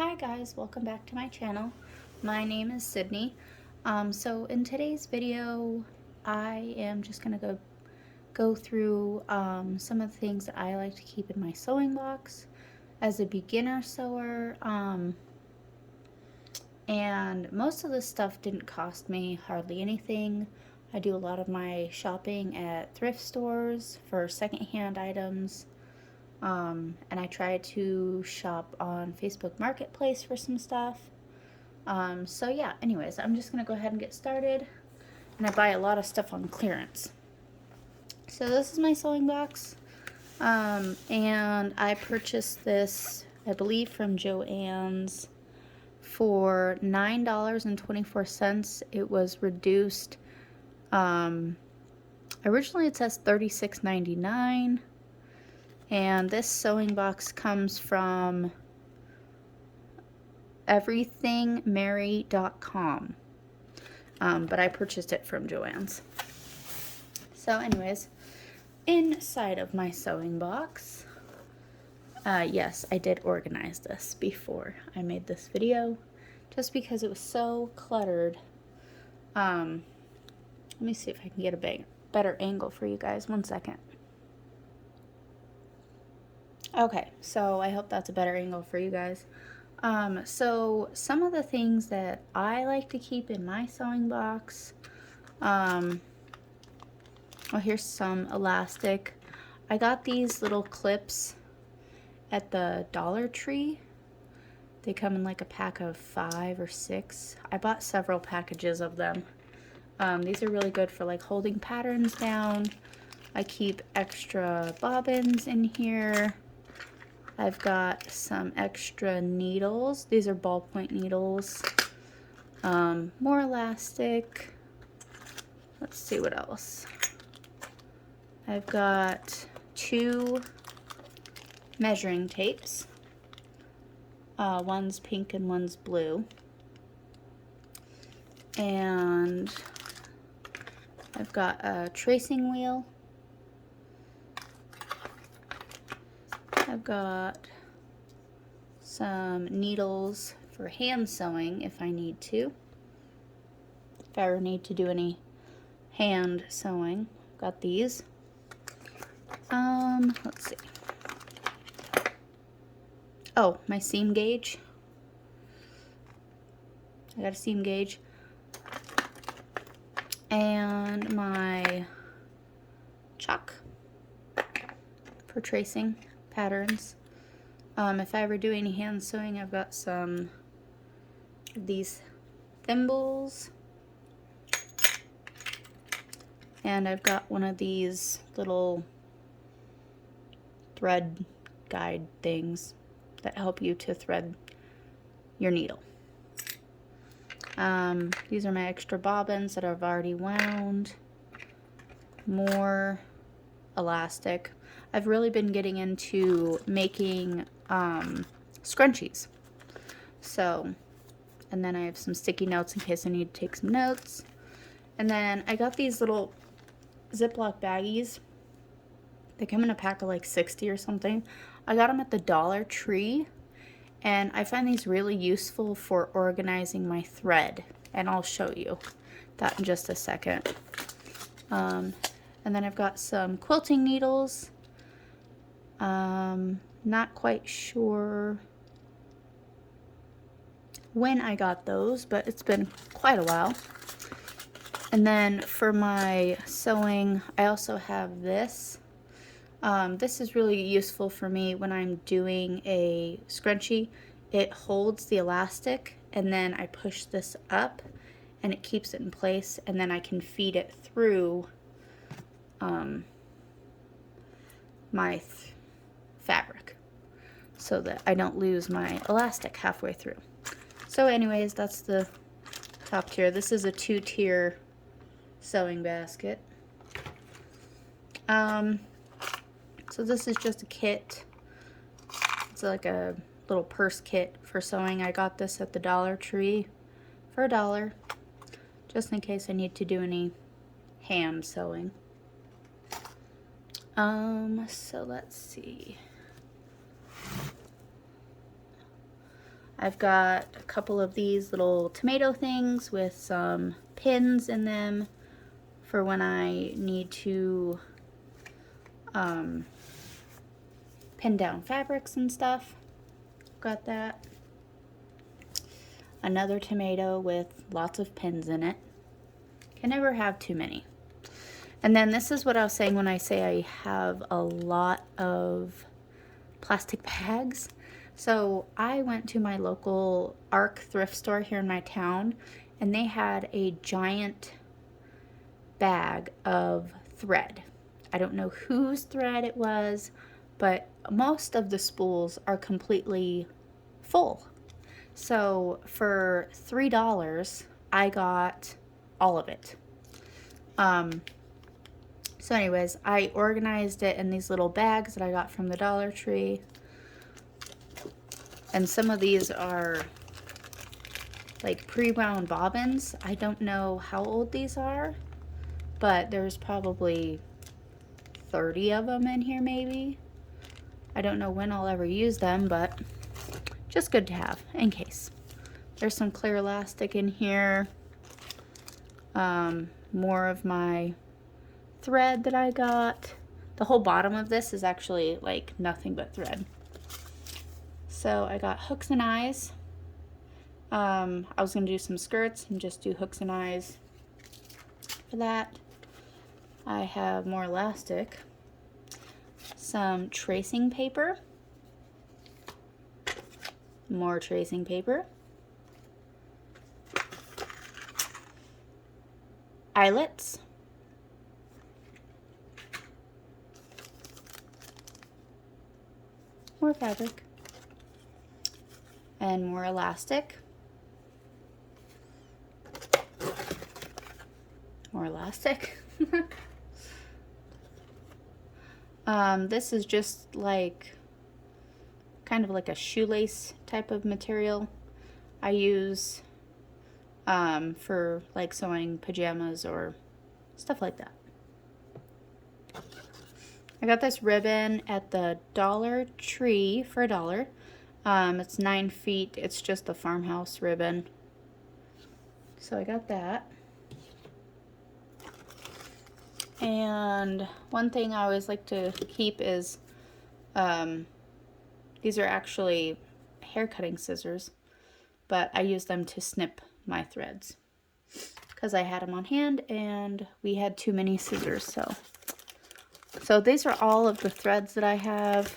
Hi guys, welcome back to my channel. My name is Sydney. So in today's video, I am just gonna go through some of the things that I like to keep in my sewing box as a beginner sewer. And most of this stuff didn't cost me hardly anything. I do a lot of my shopping at thrift stores for secondhand items. And I try to shop on Facebook Marketplace for some stuff. So yeah, anyways, I'm just gonna go ahead and get started. And I buy a lot of stuff on clearance. So this is my sewing box. And I purchased this, I believe, from Joann's for $9.24. It was reduced. Originally it says $36.99. And this sewing box comes from everythingmary.com. But I purchased it from Joann's. So anyways, inside of my sewing box, yes, I did organize this before I made this video, just because it was so cluttered. Let me see if I can get a better angle for you guys. 1 second. Okay, so I hope that's a better angle for you guys. So some of the things that I like to keep in my sewing box, well, here's some elastic. I got these little clips at the Dollar Tree. They come in like a pack of 5 or 6. I bought several packages of them. These are really good for like holding patterns down. I keep extra bobbins in here. I've got some extra needles. These are ballpoint needles. More elastic. Let's see what else. I've got 2 measuring tapes. One's pink and one's blue. And I've got a tracing wheel. I've got some needles for hand sewing if I need to. If I ever need to do any hand sewing. Got these. Let's see. Oh, my seam gauge. I got a seam gauge. And my chalk for tracing patterns. If I ever do any hand sewing, I've got some of these thimbles. And I've got one of these little thread guide things that help you to thread your needle. These are my extra bobbins that I've already wound. More elastic. I've really been getting into making scrunchies. So, and then I have some sticky notes in case I need to take some notes. And then I got these little Ziploc baggies. They come in a pack of like 60 or something. I got them at the Dollar Tree. And I find these really useful for organizing my thread. And I'll show you that in just a second. And then I've got some quilting needles. Not quite sure when I got those, but it's been quite a while. And then for my sewing, I also have this. This is really useful for me when I'm doing a scrunchie. It holds the elastic, and then I push this up and it keeps it in place, and then I can feed it through my fabric so that I don't lose my elastic halfway through. So anyways, that's the top tier. This is a 2-tier sewing basket. So this is just a kit. It's like a little purse kit for sewing. I got this at the Dollar Tree for $1, just in case I need to do any hand sewing. So let's see. I've got a couple of these little tomato things with some pins in them for when I need to pin down fabrics and stuff. Got that. Another tomato with lots of pins in it. Can never have too many. And then this is what I was saying when I say I have a lot of plastic bags. So I went to my local ARC thrift store here in my town, and they had a giant bag of thread. I don't know whose thread it was, but most of the spools are completely full. So for $3, I got all of it. So anyways, I organized it in these little bags that I got from the Dollar Tree. And some of these are like pre-wound bobbins. I don't know how old these are, but there's probably 30 of them in here maybe. I don't know when I'll ever use them, but just good to have in case. There's some clear elastic in here. More of my thread that I got. The whole bottom of this is actually like nothing but thread. So I got hooks and eyes. I was going to do some skirts and just do hooks and eyes for that. I have more elastic. Some tracing paper. More tracing paper. Eyelets. More fabric. And more elastic. More elastic. This is just like kind of like a shoelace type of material I use for like sewing pajamas or stuff like that. I got this ribbon at the Dollar Tree for $1. It's 9 feet. It's just a farmhouse ribbon. So I got that. And one thing I always like to keep is, these are actually hair cutting scissors, but I use them to snip my threads because I had them on hand and we had too many scissors. So these are all of the threads that I have,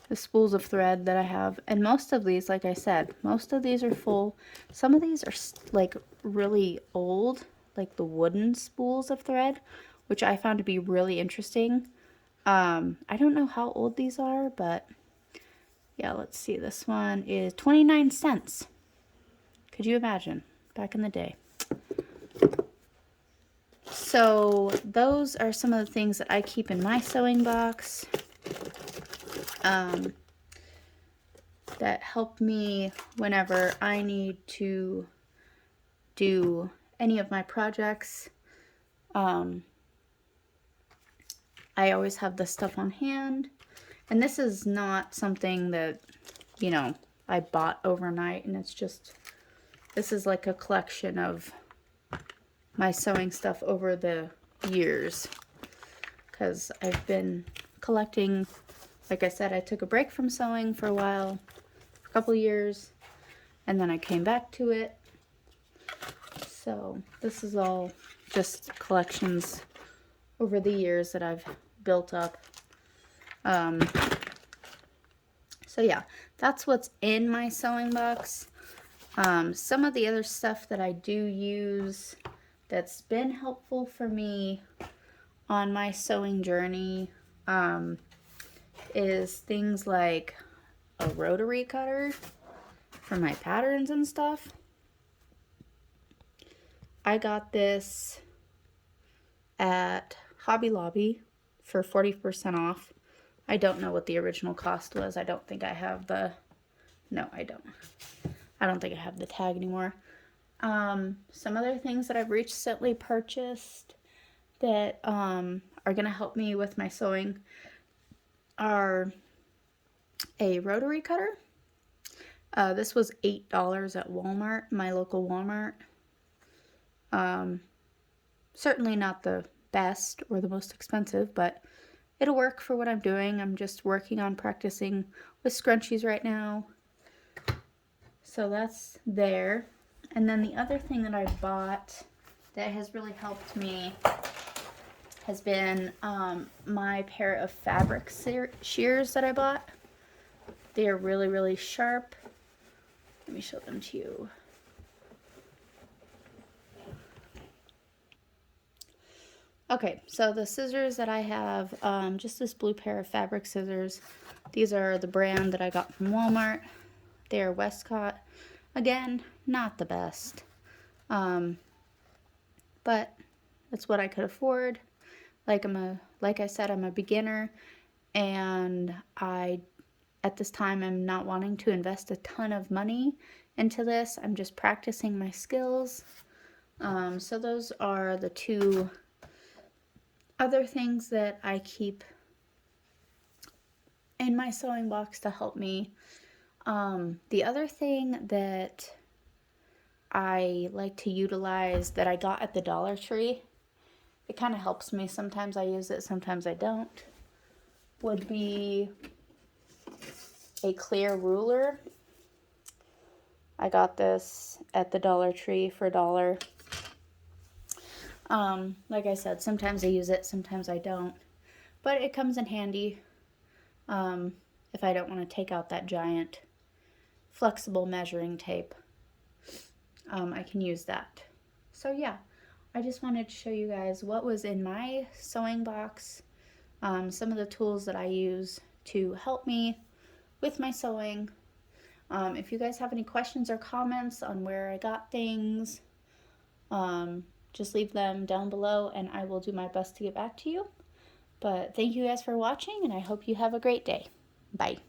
the spools of thread that I have, and most of these, like I said, most of these are full. Some of these are like really old, like the wooden spools of thread, which I found to be really interesting. I don't know how old these are, but yeah, let's see. This one is 29 cents. Could you imagine? Back in the day. So those are some of the things that I keep in my sewing box that help me whenever I need to do any of my projects. I always have this stuff on hand. And this is not something that, you know, I bought overnight, and it's just, this is like a collection of my sewing stuff over the years, because I've been collecting. Like I said, I took a break from sewing for a while, for a couple years, and then I came back to it. So this is all just collections over the years that I've built up. So yeah, that's what's in my sewing box. Some of the other stuff that I do use that's been helpful for me on my sewing journey is things like a rotary cutter for my patterns and stuff. I got this at Hobby Lobby for 40% off. I don't know what the original cost was. I don't think I have the... No, I don't. I don't think I have the tag anymore. Some other things that I've recently purchased that are going to help me with my sewing are a rotary cutter This was $8 at Walmart, my local Walmart. Certainly not the best or the most expensive, but it'll work for what I'm doing. I'm just working on practicing with scrunchies right now. So that's there. And then the other thing that I bought that has really helped me has been my pair of fabric shears that I bought. They are really, really sharp. Let me show them to you. Okay, so the scissors that I have, just this blue pair of fabric scissors. These are the brand that I got from Walmart. They are Westcott. Again, not the best. But that's what I could afford. Like I said, I'm a beginner, and at this time, I'm not wanting to invest a ton of money into this. I'm just practicing my skills. So those are the two other things that I keep in my sewing box to help me. The other thing that I like to utilize that I got at the Dollar Tree, it kind of helps me. Sometimes I use it, sometimes I don't, would be a clear ruler. I got this at the Dollar Tree for $1. Like I said, sometimes I use it, sometimes I don't. But it comes in handy if I don't want to take out that giant flexible measuring tape. I can use that. So yeah, I just wanted to show you guys what was in my sewing box, some of the tools that I use to help me with my sewing. If you guys have any questions or comments on where I got things, just leave them down below and I will do my best to get back to you. But thank you guys for watching, and I hope you have a great day. Bye.